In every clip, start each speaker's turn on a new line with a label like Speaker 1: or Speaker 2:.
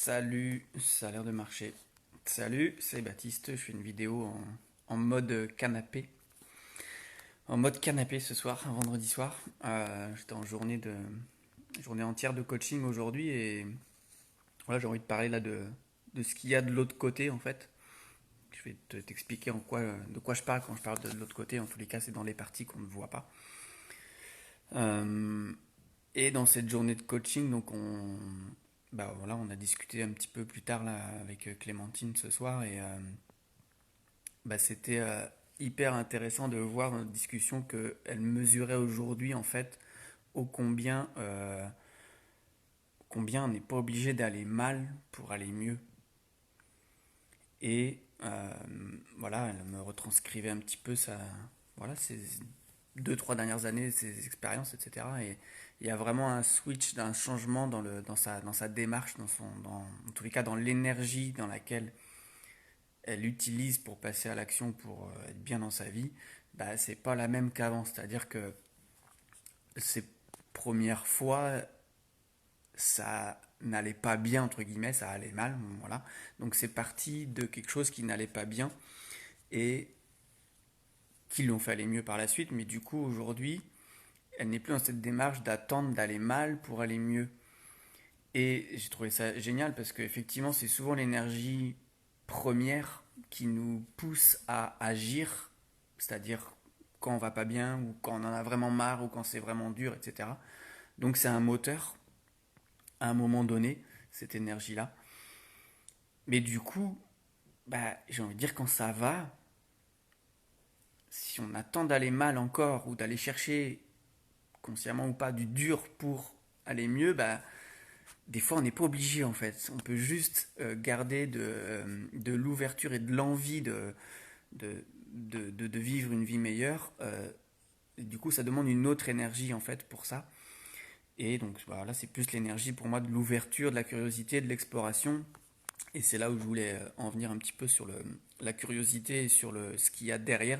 Speaker 1: Salut, ça a l'air de marcher. Salut, c'est Baptiste, je fais une vidéo en mode canapé. En mode canapé ce soir, un vendredi soir. J'étais en journée entière de coaching aujourd'hui et voilà, j'ai envie de parler là de ce qu'il y a de l'autre côté en fait. Je vais t'expliquer de quoi je parle quand je parle de l'autre côté. En tous les cas, c'est dans les parties qu'on ne voit pas. Euh, et dans cette journée de coaching, bah voilà, on a discuté un petit peu plus tard là avec Clémentine ce soir et bah, c'était hyper intéressant de voir dans notre discussion qu'elle mesurait aujourd'hui en fait ô combien on n'est pas obligé d'aller mal pour aller mieux. Et voilà, elle me retranscrivait un petit peu voilà, ces deux, trois dernières années, ses expériences, etc. Et il y a vraiment un switch, d'un changement dans sa démarche, en tous les cas dans l'énergie dans laquelle elle utilise pour passer à l'action, pour être bien dans sa vie. Bah, c'est pas la même qu'avant. C'est-à-dire que ces premières fois, ça n'allait pas bien, entre guillemets, ça allait mal, bon, voilà. Donc c'est parti de quelque chose qui n'allait pas bien et qui l'ont fait aller mieux par la suite. Mais du coup, aujourd'hui, elle n'est plus dans cette démarche d'attendre d'aller mal pour aller mieux. Et j'ai trouvé ça génial parce qu'effectivement, c'est souvent l'énergie première qui nous pousse à agir, c'est-à-dire quand on va pas bien ou quand on en a vraiment marre ou quand c'est vraiment dur, etc. Donc c'est un moteur à un moment donné, cette énergie-là. Mais du coup, bah, j'ai envie de dire quand ça va, si on attend d'aller mal encore ou d'aller chercher consciemment ou pas du dur pour aller mieux, bah, des fois on n'est pas obligé en fait. On peut juste garder de l'ouverture et de l'envie de, de vivre une vie meilleure. Et du coup, ça demande une autre énergie en fait pour ça. Et donc voilà, c'est plus l'énergie pour moi de l'ouverture, de la curiosité, de l'exploration. Et c'est là où je voulais en venir un petit peu sur la curiosité et sur ce qu'il y a derrière,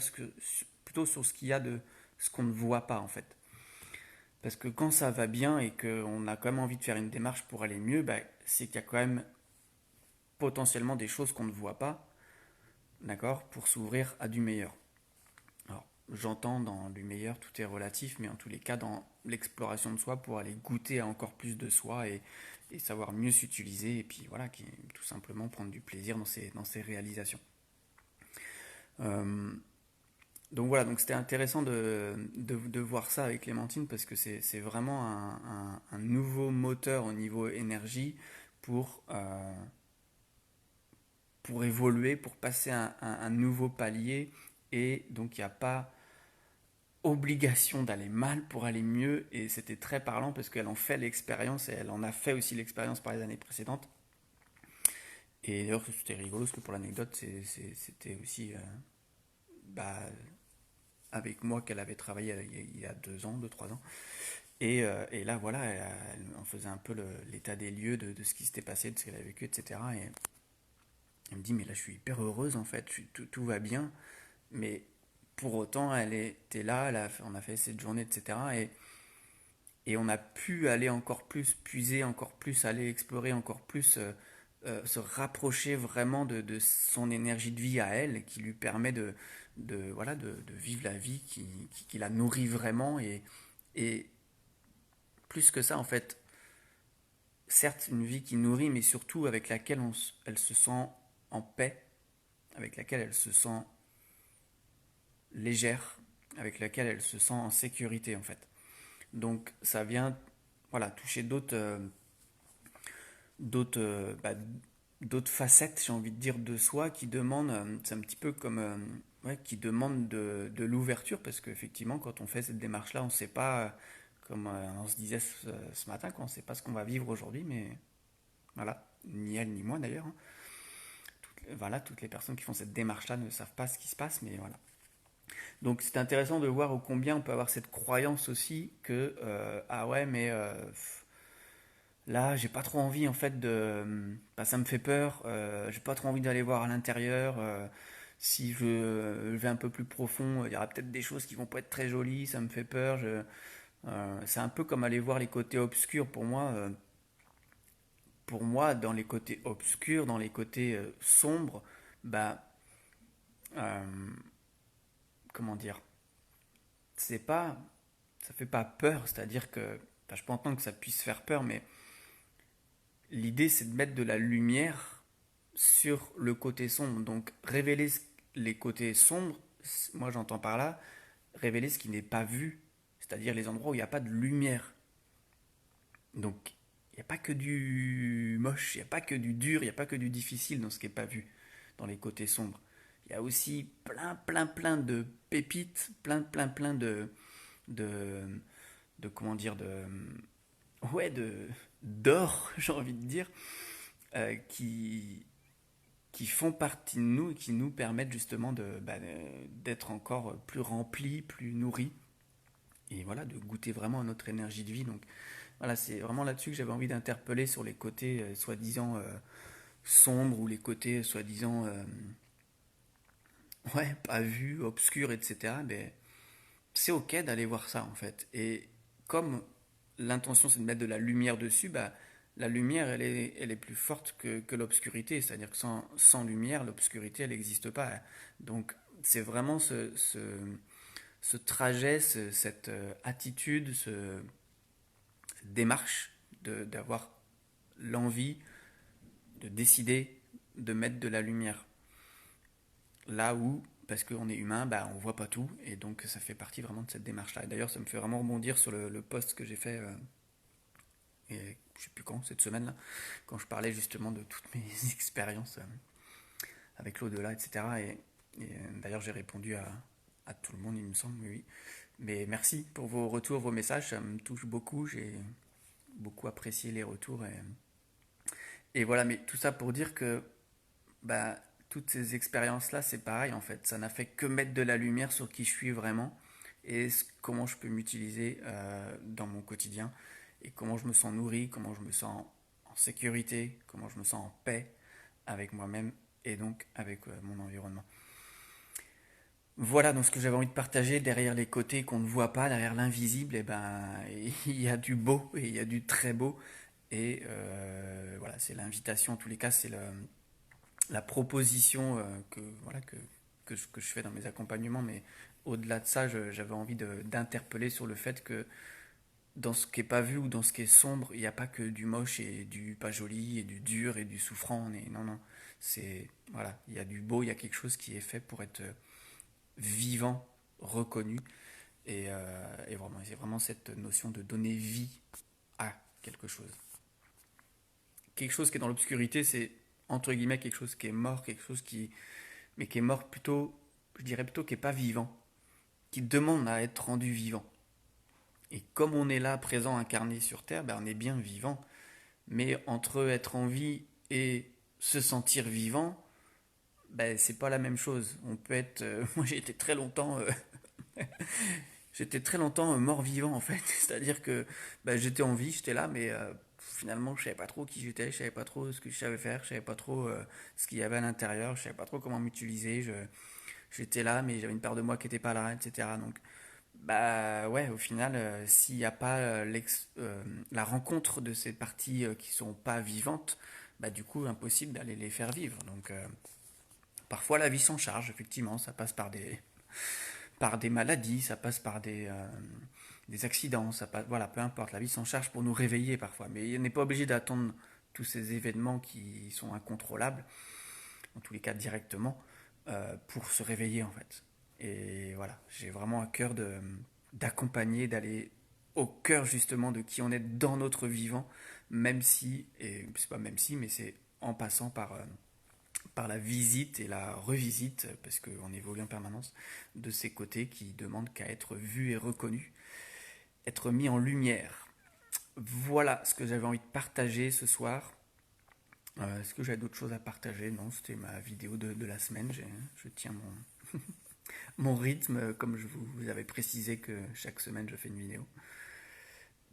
Speaker 1: plutôt sur ce qu'il y a de ce qu'on ne voit pas en fait. Parce que quand ça va bien et qu'on a quand même envie de faire une démarche pour aller mieux, bah, c'est qu'il y a quand même potentiellement des choses qu'on ne voit pas, d'accord, pour s'ouvrir à du meilleur. Alors, j'entends dans du meilleur, tout est relatif, mais en tous les cas, dans l'exploration de soi pour aller goûter à encore plus de soi et savoir mieux s'utiliser, et puis voilà, tout simplement prendre du plaisir dans ses réalisations. Euh, donc voilà, donc c'était intéressant de voir ça avec Clémentine parce que c'est vraiment un nouveau moteur au niveau énergie pour, euh, pour évoluer, pour passer un nouveau palier. Et donc il n'y a pas obligation d'aller mal pour aller mieux. Et c'était très parlant parce qu'elle en fait l'expérience et elle en a fait aussi l'expérience par les années précédentes. Et d'ailleurs c'était rigolo parce que pour l'anecdote c'était aussi bah, avec moi qu'elle avait travaillé il y a 2 ans, 3 ans. Et là, voilà, on faisait un peu l'état des lieux de ce qui s'était passé, de ce qu'elle avait vécu, etc. Et elle me dit, mais là, je suis hyper heureuse, en fait, tout va bien. Mais pour autant, elle était là, on a fait cette journée, etc. Et on a pu aller encore plus, puiser encore plus, aller explorer encore plus, se rapprocher vraiment de son énergie de vie à elle, qui lui permet voilà, de vivre la vie qui la nourrit vraiment. Et plus que ça, en fait, certes, une vie qui nourrit, mais surtout avec laquelle elle se sent en paix, avec laquelle elle se sent légère, avec laquelle elle se sent en sécurité, en fait. Donc, ça vient, voilà, toucher d'autres, bah, d'autres facettes, j'ai envie de dire, de soi qui demandent, c'est un petit peu comme, ouais, qui demandent de l'ouverture, parce qu'effectivement, quand on fait cette démarche-là, on ne sait pas, comme on se disait ce matin, on ne sait pas ce qu'on va vivre aujourd'hui, mais voilà, ni elle ni moi d'ailleurs, hein. Voilà, toutes les personnes qui font cette démarche-là ne savent pas ce qui se passe, mais voilà. Donc c'est intéressant de voir au combien on peut avoir cette croyance aussi que ah ouais mais là j'ai pas trop envie en fait bah, ça me fait peur, j'ai pas trop envie d'aller voir à l'intérieur, si je vais un peu plus profond il y aura peut-être des choses qui vont pas être très jolies, ça me fait peur, c'est un peu comme aller voir les côtés obscurs pour moi, pour moi, dans les côtés obscurs, dans les côtés sombres, bah, euh, comment dire, c'est pas, ça fait pas peur, c'est-à-dire que, enfin, je peux entendre que ça puisse faire peur, mais l'idée c'est de mettre de la lumière sur le côté sombre. Donc révéler les côtés sombres, moi j'entends par là, révéler ce qui n'est pas vu, c'est-à-dire les endroits où il n'y a pas de lumière. Donc il n'y a pas que du moche, il n'y a pas que du dur, il n'y a pas que du difficile dans ce qui n'est pas vu, dans les côtés sombres. Il y a aussi plein de pépites, plein de, comment dire, ouais, d'or, j'ai envie de dire, euh, qui, qui font partie de nous et qui nous permettent justement d'être encore plus remplis, plus nourris, et voilà, de goûter vraiment à notre énergie de vie. Donc voilà, c'est vraiment là-dessus que j'avais envie d'interpeller sur les côtés soi-disant sombres ou les côtés soi-disant ouais, pas vus, obscurs, etc. Mais c'est ok d'aller voir ça en fait. Et comme l'intention c'est de mettre de la lumière dessus, bah, la lumière elle est plus forte que l'obscurité. C'est-à-dire que sans lumière, l'obscurité elle n'existe pas. Donc c'est vraiment ce trajet, cette attitude, cette démarche d'avoir l'envie de décider de mettre de la lumière. Là où, parce qu'on est humain, bah, on voit pas tout, et donc ça fait partie vraiment de cette démarche-là. Et d'ailleurs, ça me fait vraiment rebondir sur le post que j'ai fait, et je sais plus quand, cette semaine-là, quand je parlais justement de toutes mes expériences avec l'au-delà, etc. D'ailleurs, j'ai répondu à tout le monde, il me semble, oui. Mais merci pour vos retours, vos messages, ça me touche beaucoup, j'ai beaucoup apprécié les retours. Et voilà, mais tout ça pour dire que bah, toutes ces expériences-là, c'est pareil en fait. Ça n'a fait que mettre de la lumière sur qui je suis vraiment et comment je peux m'utiliser dans mon quotidien et comment je me sens nourri, comment je me sens en sécurité, comment je me sens en paix avec moi-même et donc avec mon environnement. Voilà donc ce que j'avais envie de partager derrière les côtés qu'on ne voit pas, derrière l'invisible, et ben il y a du beau et il y a du très beau et voilà c'est l'invitation en tous les cas c'est la proposition voilà, que je fais dans mes accompagnements, mais au-delà de ça, j'avais envie d'interpeller sur le fait que dans ce qui est pas vu ou dans ce qui est sombre, il n'y a pas que du moche et du pas joli et du dur et du souffrant. Non, non, c'est voilà, il y a du beau, il y a quelque chose qui est fait pour être vivant, reconnu, et vraiment, c'est vraiment cette notion de donner vie à quelque chose. Quelque chose qui est dans l'obscurité, c'est entre guillemets quelque chose qui est mort, quelque chose qui mais qui est mort plutôt, je dirais plutôt qui n'est pas vivant, qui demande à être rendu vivant. Et comme on est là, présent, incarné sur Terre, ben on est bien vivant. Mais entre être en vie et se sentir vivant, ben c'est pas la même chose. On peut être, moi j'ai été très longtemps, j'étais très longtemps mort-vivant en fait. C'est-à-dire que ben, j'étais en vie, j'étais là, mais finalement je savais pas trop qui j'étais, je savais pas trop ce que je savais faire, je savais pas trop ce qu'il y avait à l'intérieur, je savais pas trop comment m'utiliser. J'étais là, mais j'avais une part de moi qui n'était pas là, etc. Donc, bah ouais, au final, s'il n'y a pas la rencontre de ces parties qui sont pas vivantes, bah du coup, impossible d'aller les faire vivre. Donc, parfois, la vie s'en charge, effectivement, ça passe par des maladies, ça passe par des accidents, ça passe, voilà, peu importe, la vie s'en charge pour nous réveiller parfois. Mais on n'est pas obligé d'attendre tous ces événements qui sont incontrôlables, en tous les cas directement, pour se réveiller en fait. Et voilà, j'ai vraiment à cœur d'accompagner, d'aller au cœur justement de qui on est dans notre vivant, même si, et c'est pas même si, mais c'est en passant par la visite et la revisite, parce qu'on évolue en permanence, de ces côtés qui demandent qu'à être vus et reconnus, être mis en lumière. Voilà ce que j'avais envie de partager ce soir. Est-ce que j'avais d'autres choses à partager? Non, c'était ma vidéo de la semaine. Je tiens mon rythme, comme je vous avais précisé que chaque semaine je fais une vidéo,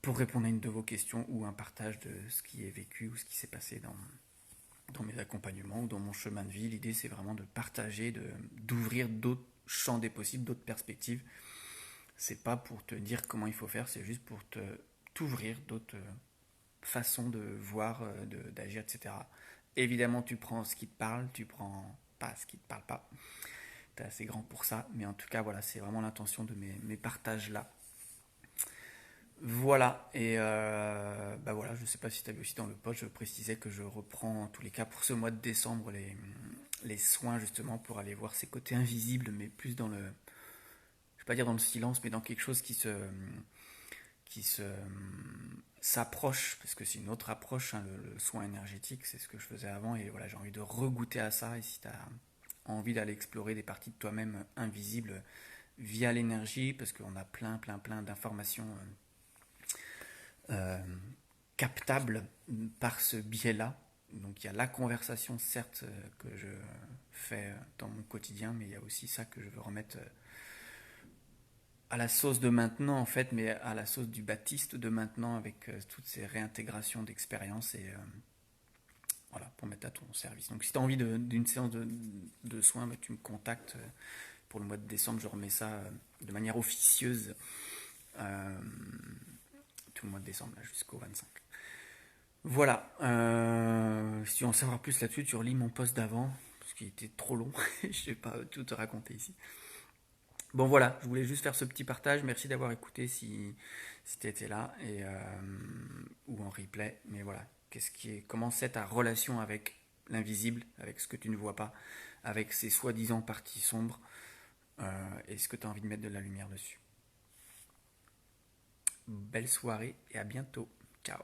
Speaker 1: pour répondre à une de vos questions ou un partage de ce qui est vécu ou ce qui s'est passé dans mes accompagnements ou dans mon chemin de vie. L'idée c'est vraiment de partager, d'ouvrir d'autres champs des possibles, d'autres perspectives. C'est pas pour te dire comment il faut faire, c'est juste pour t'ouvrir façon de voir, d'agir, etc. Évidemment, tu prends ce qui te parle, tu prends pas ce qui te parle pas. T'es assez grand pour ça, mais en tout cas, voilà, c'est vraiment l'intention de mes partages là. Voilà, et bah voilà, je sais pas si tu as vu aussi dans le post, je précisais que je reprends en tous les cas pour ce mois de décembre les soins justement pour aller voir ces côtés invisibles, mais plus dans le, je vais pas dire dans le silence, mais dans quelque chose qui se s'approche, parce que c'est une autre approche, hein, le soin énergétique, c'est ce que je faisais avant, et voilà, j'ai envie de regoûter à ça, et si tu as envie d'aller explorer des parties de toi-même invisibles via l'énergie, parce qu'on a plein d'informations euh, captables par ce biais-là. Donc il y a la conversation, certes, que je fais dans mon quotidien, mais il y a aussi ça que je veux remettre à la sauce de maintenant, en fait, mais à la sauce du Baptiste de maintenant, avec toutes ces réintégrations d'expériences, et voilà, pour mettre à ton service. Donc si tu as envie d'une séance de soins, bah, tu me contactes pour le mois de décembre, je remets ça de manière officieuse tout le mois de décembre, là, jusqu'au 25. Voilà. Si tu veux en savoir plus là-dessus, tu relis mon post d'avant, parce qu'il était trop long. Je ne vais pas tout te raconter ici. Bon voilà, je voulais juste faire ce petit partage. Merci d'avoir écouté si tu étais là ou en replay. Mais voilà, comment c'est ta relation avec l'invisible, avec ce que tu ne vois pas, avec ces soi-disant parties sombres, est-ce que tu as envie de mettre de la lumière dessus? Belle soirée et à bientôt. Ciao.